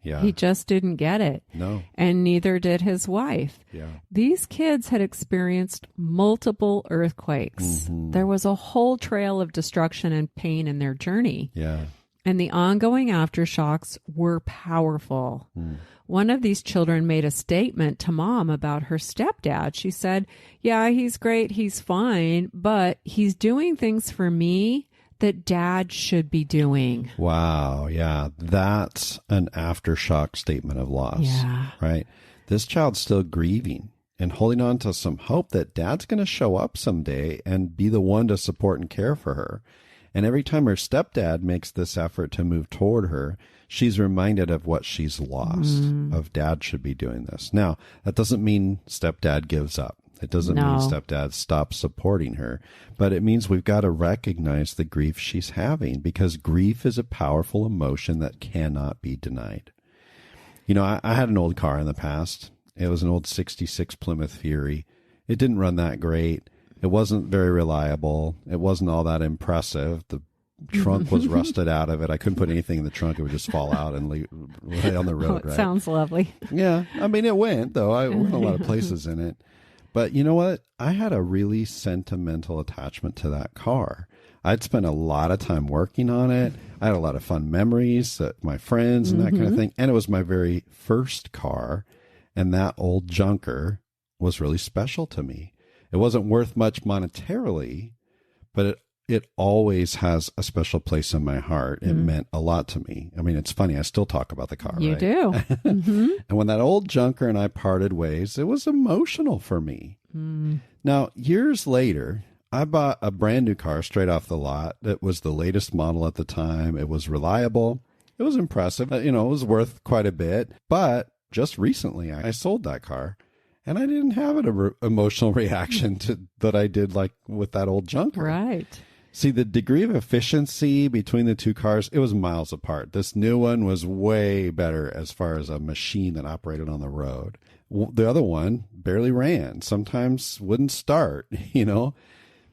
Yeah. He just didn't get it. No. And neither did his wife. Yeah. These kids had experienced multiple earthquakes. There was a whole trail of destruction and pain in their journey. Yeah. And the ongoing aftershocks were powerful. One of these children made a statement to mom about her stepdad. She said, yeah, he's great, he's fine, but he's doing things for me that dad should be doing. Wow. Yeah. That's an aftershock statement of loss. Yeah. Right. This child's still grieving and holding on to some hope that dad's going to show up someday and be the one to support and care for her. And every time her stepdad makes this effort to move toward her, she's reminded of what she's lost, of dad should be doing this. Now, that doesn't mean stepdad gives up. It doesn't mean stepdad stops supporting her, but it means we've got to recognize the grief she's having, because grief is a powerful emotion that cannot be denied. You know, I had an old car in the past. It was an old 66 Plymouth Fury. It didn't run that great. It wasn't very reliable. It wasn't all that impressive. The trunk was rusted out of it. I couldn't put anything in the trunk. It would just fall out and lay on the road. Right? Sounds lovely. Yeah. I mean, it went, though. I went a lot of places in it. But you know what? I had a really sentimental attachment to that car. I'd spent a lot of time working on it. I had a lot of fun memories, my friends and that kind of thing. And it was my very first car. And that old junker was really special to me. It wasn't worth much monetarily, but it always has a special place in my heart. It meant a lot to me. I mean, it's funny. I still talk about the car. You right? do. And when that old junker and I parted ways, it was emotional for me. Now, years later, I bought a brand new car straight off the lot. It was the latest model at the time. It was reliable. It was impressive. You know, it was worth quite a bit. But just recently, I sold that car. And I didn't have an emotional reaction that I did like with that old junker. Right. See, the degree of efficiency between the two cars, it was miles apart. This new one was way better as far as a machine that operated on the road. The other one barely ran, sometimes wouldn't start, you know.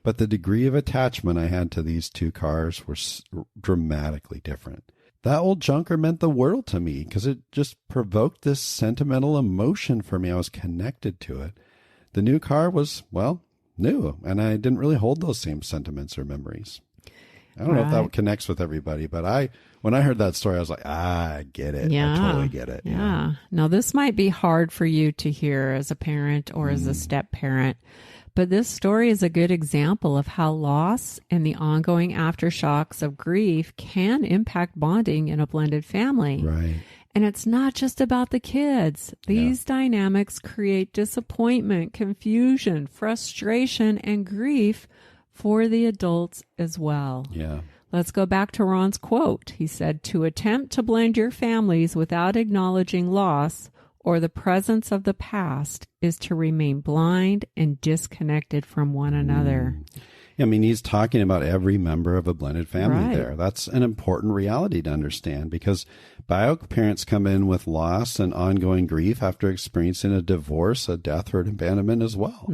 But the degree of attachment I had to these two cars was dramatically different. That old junker meant the world to me because it just provoked this sentimental emotion for me. I was connected to it. The new car was, well, new, and I didn't really hold those same sentiments or memories. I don't know if that connects with everybody, but when I heard that story, I was like, I get it. Yeah. I totally get it. Yeah. Now, this might be hard for you to hear as a parent or as a step parent, but this story is a good example of how loss and the ongoing aftershocks of grief can impact bonding in a blended family. Right. And it's not just about the kids. These dynamics create disappointment, confusion, frustration, and grief for the adults as well. Yeah. Let's go back to Ron's quote. He said, to attempt to blend your families without acknowledging loss or the presence of the past is to remain blind and disconnected from one another. I mean, he's talking about every member of a blended family there. That's an important reality to understand because bio parents come in with loss and ongoing grief after experiencing a divorce, a death, or an abandonment as well.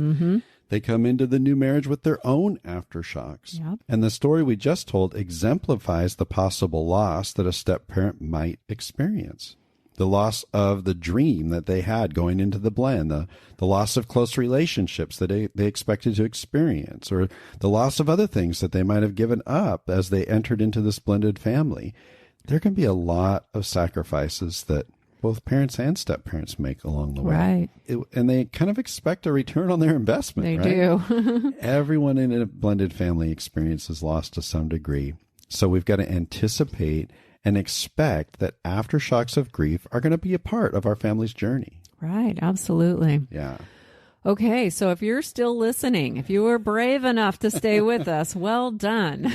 They come into the new marriage with their own aftershocks. Yep. And the story we just told exemplifies the possible loss that a step-parent might experience. The loss of the dream that they had going into the blend, the loss of close relationships that they expected to experience, or the loss of other things that they might have given up as they entered into this blended family. There can be a lot of sacrifices that both parents and step-parents make along the way. Right. And they kind of expect a return on their investment. They right? do. Everyone in a blended family experiences loss to some degree. So we've got to anticipate and expect that aftershocks of grief are going to be a part of our family's journey. Right. Absolutely. Yeah. Okay, so if you're still listening, if you were brave enough to stay with us, well done.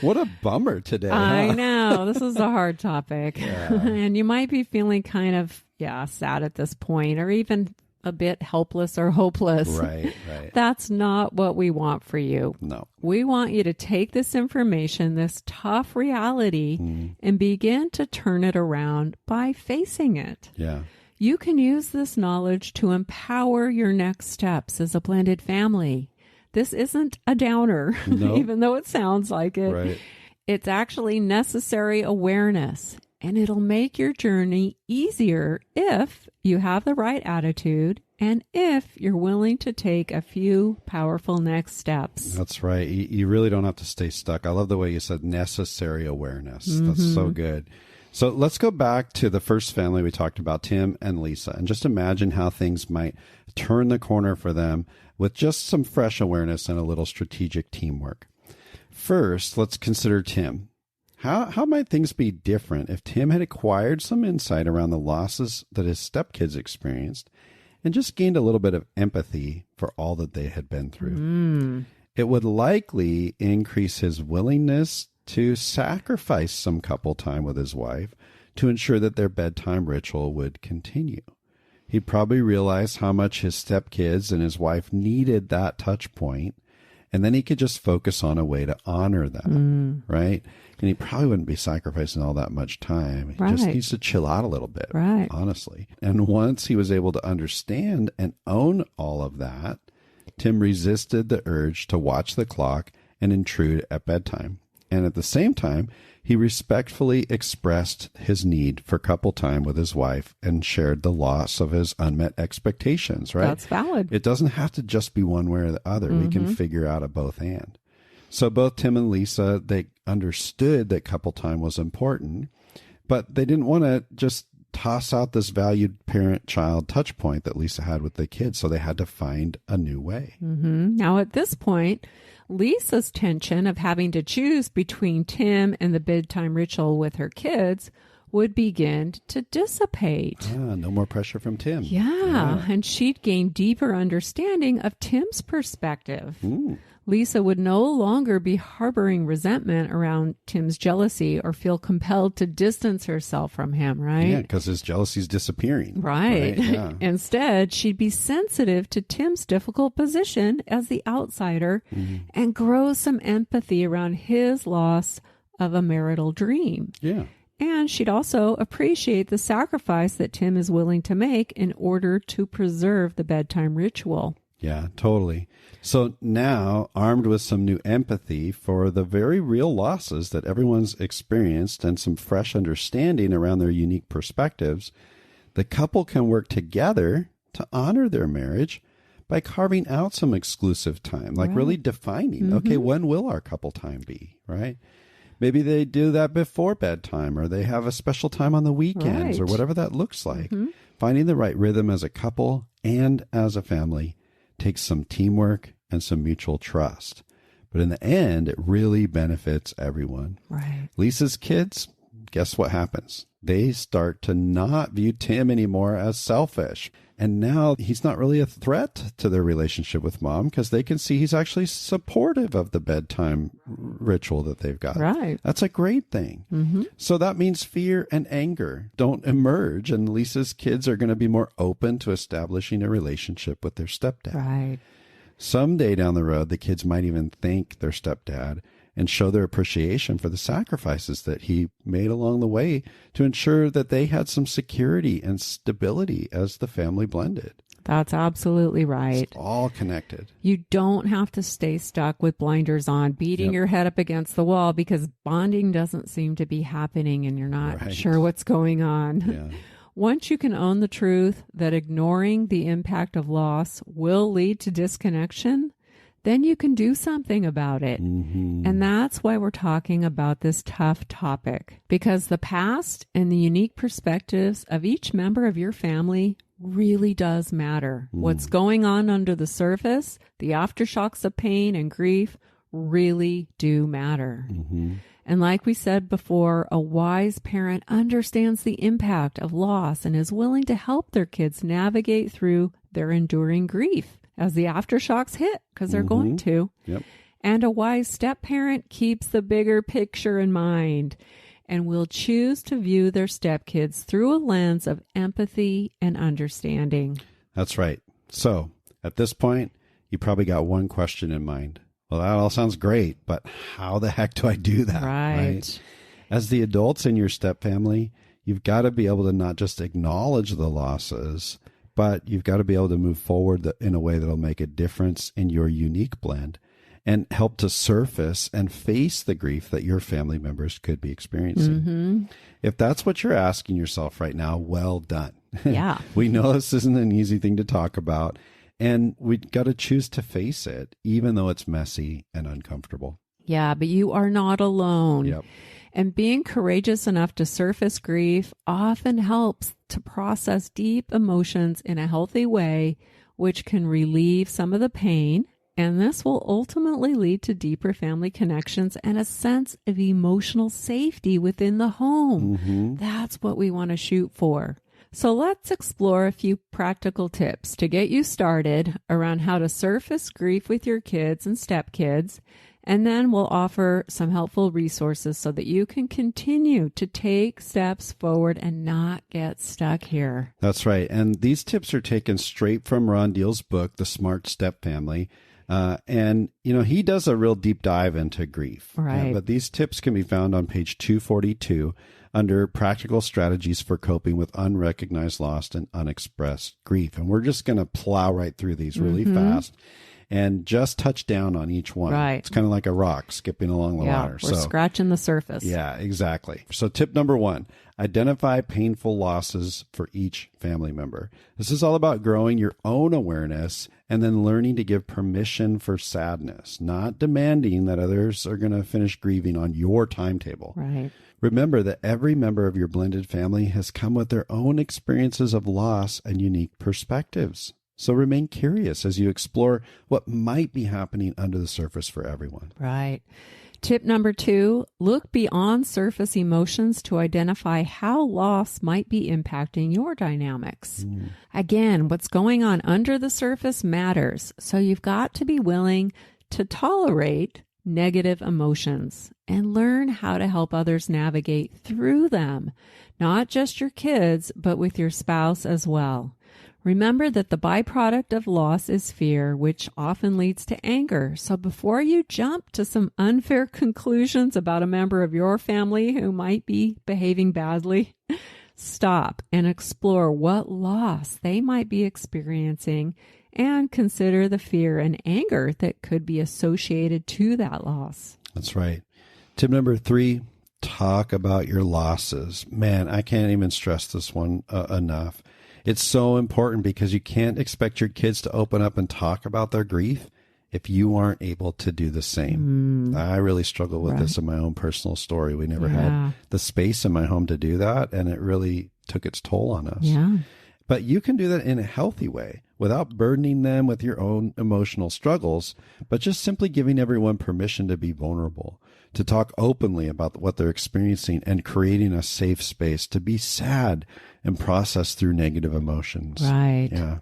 What a bummer today. I know. This is a hard topic. Yeah. And you might be feeling kind of, sad at this point, or even a bit helpless or hopeless. Right. That's not what we want for you. No. We want you to take this information, this tough reality, and begin to turn it around by facing it. Yeah. You can use this knowledge to empower your next steps as a blended family. This isn't a downer, Nope. even though it sounds like it. Right. It's actually necessary awareness, and it'll make your journey easier if you have the right attitude and if you're willing to take a few powerful next steps. That's right. You really don't have to stay stuck. I love the way you said necessary awareness. That's so good. So let's go back to the first family we talked about, Tim and Lisa, and just imagine how things might turn the corner for them with just some fresh awareness and a little strategic teamwork. First, let's consider Tim. How might things be different if Tim had acquired some insight around the losses that his stepkids experienced and just gained a little bit of empathy for all that they had been through? It would likely increase his willingness to sacrifice some couple time with his wife to ensure that their bedtime ritual would continue. He'd probably realize how much his stepkids and his wife needed that touch point, and then he could just focus on a way to honor them, right? And he probably wouldn't be sacrificing all that much time. He just needs to chill out a little bit, honestly. And once he was able to understand and own all of that, Tim resisted the urge to watch the clock and intrude at bedtime. And at the same time, he respectfully expressed his need for couple time with his wife and shared the loss of his unmet expectations, right? That's valid. It doesn't have to just be one way or the other. We can figure out a both and. So both Tim and Lisa, they understood that couple time was important, but they didn't want to just toss out this valued parent-child touch point that Lisa had with the kids. So they had to find a new way. Now, at this point, Lisa's tension of having to choose between Tim and the bedtime ritual with her kids would begin to dissipate. No more pressure from Tim. Yeah, and she'd gain deeper understanding of Tim's perspective. Lisa would no longer be harboring resentment around Tim's jealousy or feel compelled to distance herself from him, right? Yeah, because his jealousy's disappearing. Right. Yeah. Instead, she'd be sensitive to Tim's difficult position as the outsider and grow some empathy around his loss of a marital dream. Yeah. And she'd also appreciate the sacrifice that Tim is willing to make in order to preserve the bedtime ritual. Yeah, totally. So now, armed with some new empathy for the very real losses that everyone's experienced and some fresh understanding around their unique perspectives, the couple can work together to honor their marriage by carving out some exclusive time, like really defining, okay, when will our couple time be, right? Maybe they do that before bedtime, or they have a special time on the weekends, or whatever that looks like. Finding the right rhythm as a couple and as a family takes some teamwork and some mutual trust. But in the end, it really benefits everyone. Right. Lisa's kids, guess what happens? They start to not view Tim anymore as selfish. And now he's not really a threat to their relationship with mom because they can see he's actually supportive of the bedtime ritual that they've got. Right. That's a great thing. So that means fear and anger don't emerge, and Lisa's kids are going to be more open to establishing a relationship with their stepdad. Right. Someday down the road, the kids might even thank their stepdad and show their appreciation for the sacrifices that he made along the way to ensure that they had some security and stability as the family blended. That's absolutely right. It's all connected. You don't have to stay stuck with blinders on, beating your head up against the wall because bonding doesn't seem to be happening and you're not sure what's going on. Yeah. Once you can own the truth that ignoring the impact of loss will lead to disconnection, then you can do something about it. Mm-hmm. And that's why we're talking about this tough topic, because the past and the unique perspectives of each member of your family really does matter. What's going on under the surface, the aftershocks of pain and grief really do matter. Mm-hmm. And like we said before, a wise parent understands the impact of loss and is willing to help their kids navigate through their enduring grief as the aftershocks hit, because they're going to. Yep. And a wise step-parent keeps the bigger picture in mind and will choose to view their stepkids through a lens of empathy and understanding. That's right. So at this point, you probably got one question in mind. Well, that all sounds great, but how the heck do I do that? Right. As the adults in your step family, you've got to be able to not just acknowledge the losses, but you've got to be able to move forward in a way that'll make a difference in your unique blend and help to surface and face the grief that your family members could be experiencing. Mm-hmm. If that's what you're asking yourself right now, well done. Yeah. We know this isn't an easy thing to talk about, and we've got to choose to face it, even though it's messy and uncomfortable. Yeah, but you are not alone. Yep. And being courageous enough to surface grief often helps to process deep emotions in a healthy way, which can relieve some of the pain. And this will ultimately lead to deeper family connections and a sense of emotional safety within the home. Mm-hmm. That's what we want to shoot for. So let's explore a few practical tips to get you started around how to surface grief with your kids and stepkids. And then we'll offer some helpful resources so that you can continue to take steps forward and not get stuck here. That's right. And these tips are taken straight from Ron Deal's book, The Smart Step Family. And, he does a real deep dive into grief. Right. But these tips can be found on page 242 under Practical Strategies for Coping with Unrecognized Loss and Unexpressed Grief. And we're just going to plow right through these really fast and just touch down on each one. Right. It's kind of like a rock skipping along the water. We're scratching the surface. Yeah, exactly. So tip number 1, identify painful losses for each family member. This is all about growing your own awareness and then learning to give permission for sadness, not demanding that others are going to finish grieving on your timetable. Right. Remember that every member of your blended family has come with their own experiences of loss and unique perspectives. So remain curious as you explore what might be happening under the surface for everyone. Right. Tip number 2, look beyond surface emotions to identify how loss might be impacting your dynamics. Again, what's going on under the surface matters. So you've got to be willing to tolerate negative emotions and learn how to help others navigate through them, not just your kids, but with your spouse as well. Remember that the byproduct of loss is fear, which often leads to anger. So before you jump to some unfair conclusions about a member of your family who might be behaving badly, stop and explore what loss they might be experiencing and consider the fear and anger that could be associated to that loss. That's right. Tip number 3, talk about your losses. Man, I can't even stress this one enough. It's so important because you can't expect your kids to open up and talk about their grief if you aren't able to do the same. I really struggle with this in my own personal story. We never had the space in my home to do that, and it really took its toll on us. Yeah. But you can do that in a healthy way without burdening them with your own emotional struggles, but just simply giving everyone permission to be vulnerable, to talk openly about what they're experiencing and creating a safe space to be sad and process through negative emotions. Right. Yeah.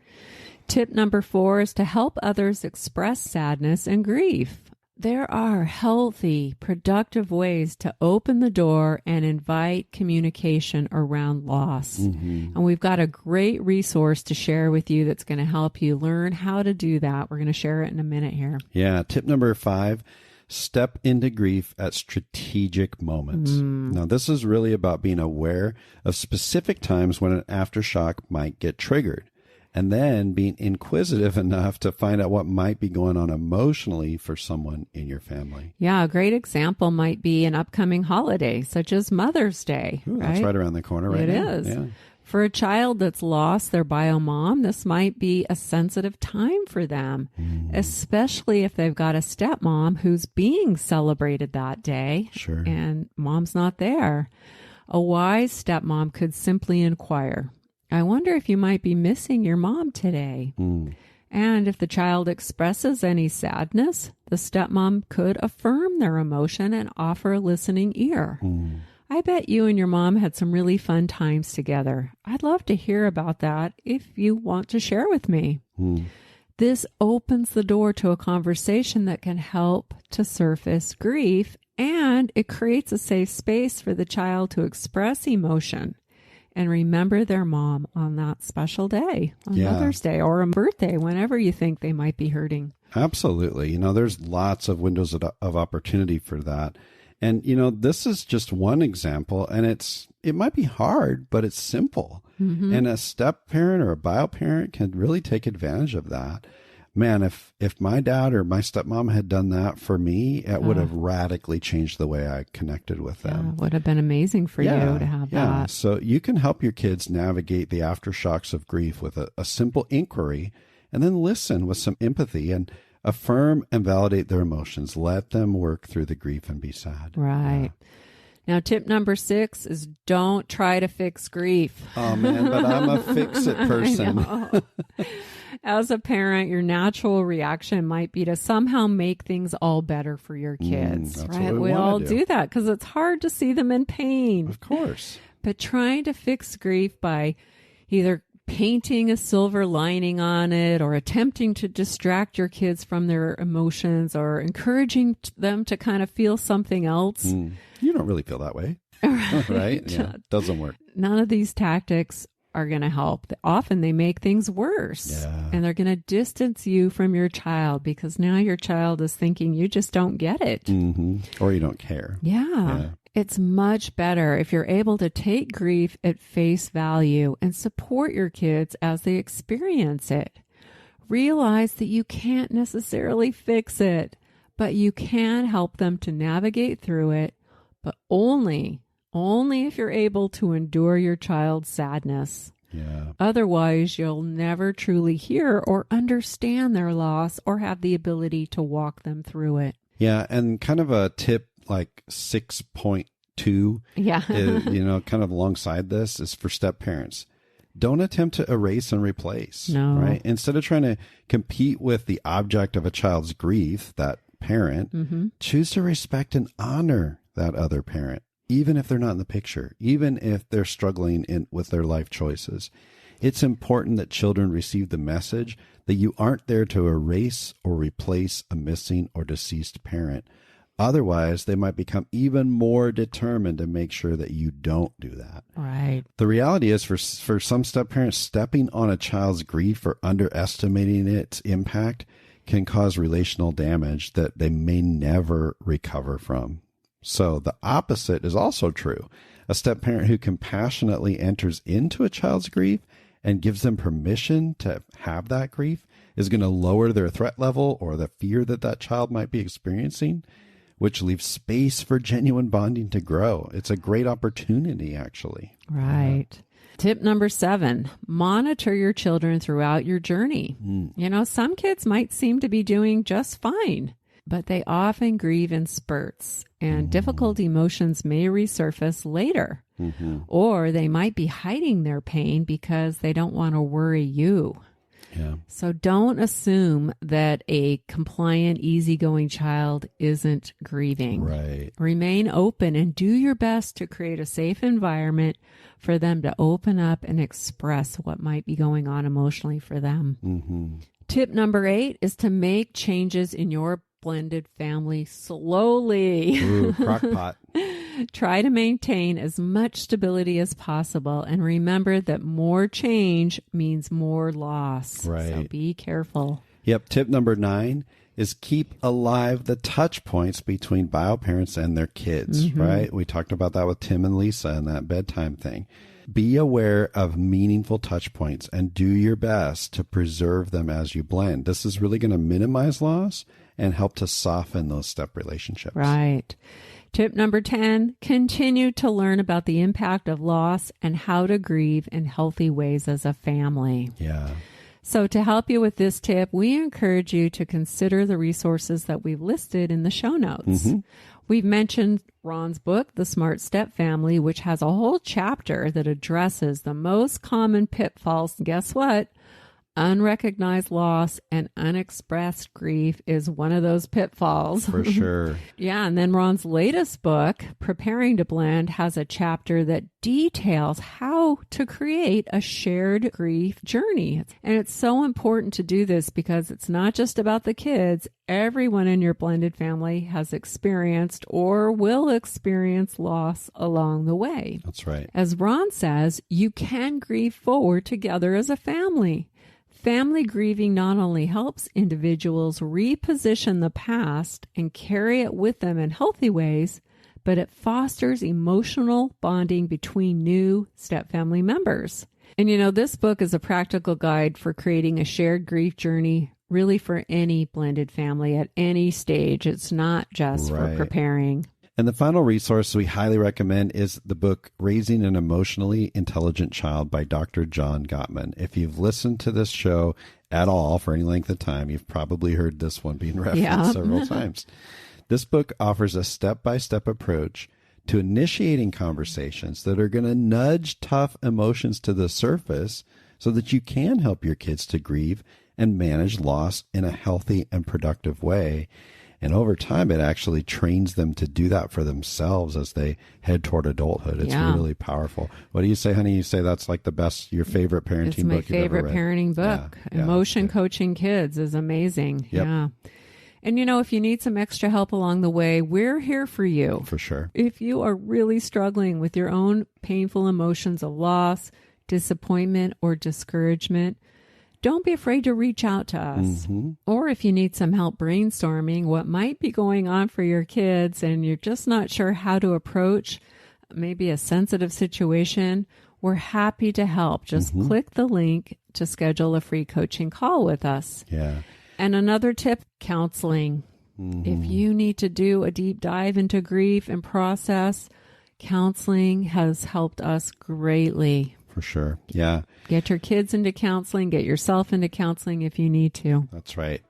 Tip number 4 is to help others express sadness and grief. There are healthy, productive ways to open the door and invite communication around loss. And we've got a great resource to share with you that's going to help you learn how to do that. We're going to share it in a minute here. Yeah. Tip number 5, step into grief at strategic moments. Now, this is really about being aware of specific times when an aftershock might get triggered. and then being inquisitive enough to find out what might be going on emotionally for someone in your family. Yeah, a great example might be an upcoming holiday, such as Mother's Day. Ooh, that's right around the corner right now. It is. Yeah. For a child that's lost their bio mom, this might be a sensitive time for them, especially if they've got a stepmom who's being celebrated that day. Sure. And mom's not there. A wise stepmom could simply inquire, I wonder if you might be missing your mom today. And if the child expresses any sadness, the stepmom could affirm their emotion and offer a listening ear. I bet you and your mom had some really fun times together. I'd love to hear about that if you want to share with me. This opens the door to a conversation that can help to surface grief, and it creates a safe space for the child to express emotion and remember their mom on that special day, on Mother's Day or a birthday, whenever you think they might be hurting. Absolutely. You know, there's lots of windows of opportunity for that. And, you know, this is just one example, and it might be hard, but it's simple. And a step parent or a bio parent can really take advantage of that. Man, if my dad or my stepmom had done that for me, it would have radically changed the way I connected with them. It would have been amazing for you to have that. So you can help your kids navigate the aftershocks of grief with a simple inquiry, and then listen with some empathy and affirm and validate their emotions. Let them work through the grief and be sad. Right. Now, tip number 6 is don't try to fix grief. Oh, man, but I'm a fix-it person. As a parent, your natural reaction might be to somehow make things all better for your kids, that's right? what we all wanna do that because it's hard to see them in pain. Of course. But trying to fix grief by either painting a silver lining on it or attempting to distract your kids from their emotions or encouraging them to kind of feel something else. You don't really feel that way, right? Yeah, doesn't work. None of these tactics are going to help. Often they make things worse, and they're going to distance you from your child because now your child is thinking you just don't get it. Or you don't care. Yeah. It's much better if you're able to take grief at face value and support your kids as they experience it. Realize that you can't necessarily fix it, but you can help them to navigate through it, but only if you're able to endure your child's sadness. Yeah. Otherwise, you'll never truly hear or understand their loss or have the ability to walk them through it. Yeah, and kind of a tip like 6.2 is, you know, kind of alongside this is for step parents. Don't attempt to erase and replace. No. Right? Instead of trying to compete with the object of a child's grief, that parent, choose to respect and honor that other parent, even if they're not in the picture, even if they're struggling with their life choices. It's important that children receive the message that you aren't there to erase or replace a missing or deceased parent. Otherwise, they might become even more determined to make sure that you don't do that. Right. The reality is for some step parents, stepping on a child's grief or underestimating its impact can cause relational damage that they may never recover from. So the opposite is also true. A step parent who compassionately enters into a child's grief and gives them permission to have that grief is going to lower their threat level or the fear that child might be experiencing, which leaves space for genuine bonding to grow. It's a great opportunity, actually. Right. Tip number 7, monitor your children throughout your journey. You know, some kids might seem to be doing just fine, but they often grieve in spurts, and difficult emotions may resurface later. Or they might be hiding their pain because they don't want to worry you. Yeah. So don't assume that a compliant, easygoing child isn't grieving. Right. Remain open and do your best to create a safe environment for them to open up and express what might be going on emotionally for them. Tip number 8 is to make changes in your blended family slowly. Ooh, crockpot. Try to maintain as much stability as possible and remember that more change means more loss. Right. So be careful. Yep. Tip number 9 is keep alive the touch points between bio parents and their kids, right? We talked about that with Tim and Lisa and that bedtime thing. Be aware of meaningful touch points and do your best to preserve them as you blend. This is really going to minimize loss and help to soften those step relationships. Right. Tip number 10, continue to learn about the impact of loss and how to grieve in healthy ways as a family. Yeah. So to help you with this tip, we encourage you to consider the resources that we've listed in the show notes. We've mentioned Ron's book, The Smart Step Family, which has a whole chapter that addresses the most common pitfalls. Guess what? Unrecognized loss and unexpressed grief is one of those pitfalls. For sure. Yeah, and then Ron's latest book, Preparing to Blend, has a chapter that details how to create a shared grief journey. And it's so important to do this because it's not just about the kids. Everyone in your blended family has experienced or will experience loss along the way. That's right. As Ron says, you can grieve forward together as a family. Family grieving not only helps individuals reposition the past and carry it with them in healthy ways, but it fosters emotional bonding between new step-family members. And you know, this book is a practical guide for creating a shared grief journey, really for any blended family at any stage. It's not just for preparing. And the final resource we highly recommend is the book Raising an Emotionally Intelligent Child by Dr. John Gottman. If you've listened to this show at all for any length of time, you've probably heard this one being referenced several times. This book offers a step-by-step approach to initiating conversations that are going to nudge tough emotions to the surface so that you can help your kids to grieve and manage loss in a healthy and productive way. And over time, it actually trains them to do that for themselves as they head toward adulthood. It's really powerful. What do you say, honey? You say that's like the best, your favorite parenting book you've ever read? It's my favorite parenting book. Emotion Coaching Kids is amazing. Yep. Yeah. And you know, if you need some extra help along the way, we're here for you. For sure. If you are really struggling with your own painful emotions of loss, disappointment, or discouragement, don't be afraid to reach out to us. Or if you need some help brainstorming what might be going on for your kids and you're just not sure how to approach maybe a sensitive situation, we're happy to help. Just click the link to schedule a free coaching call with us. Yeah. And another tip, counseling. If you need to do a deep dive into grief and process, counseling has helped us greatly. For sure. Yeah. Get your kids into counseling. Get yourself into counseling if you need to. That's right.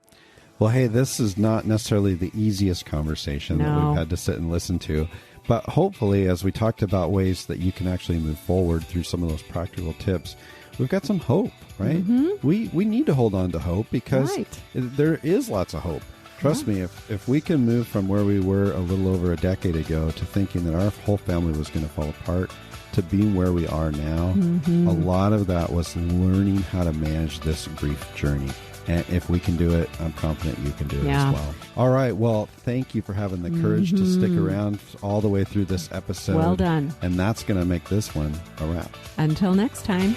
Well, hey, this is not necessarily the easiest conversation that we've had to sit and listen to. But hopefully, as we talked about ways that you can actually move forward through some of those practical tips, we've got some hope, right? We need to hold on to hope because there is lots of hope. Trust me, if we can move from where we were a little over a decade ago to thinking that our whole family was going to fall apart to being where we are now, a lot of that was learning how to manage this grief journey. And if we can do it, I'm confident you can do it as well. All right. Well, thank you for having the courage to stick around all the way through this episode. Well done. And that's going to make this one a wrap. Until next time.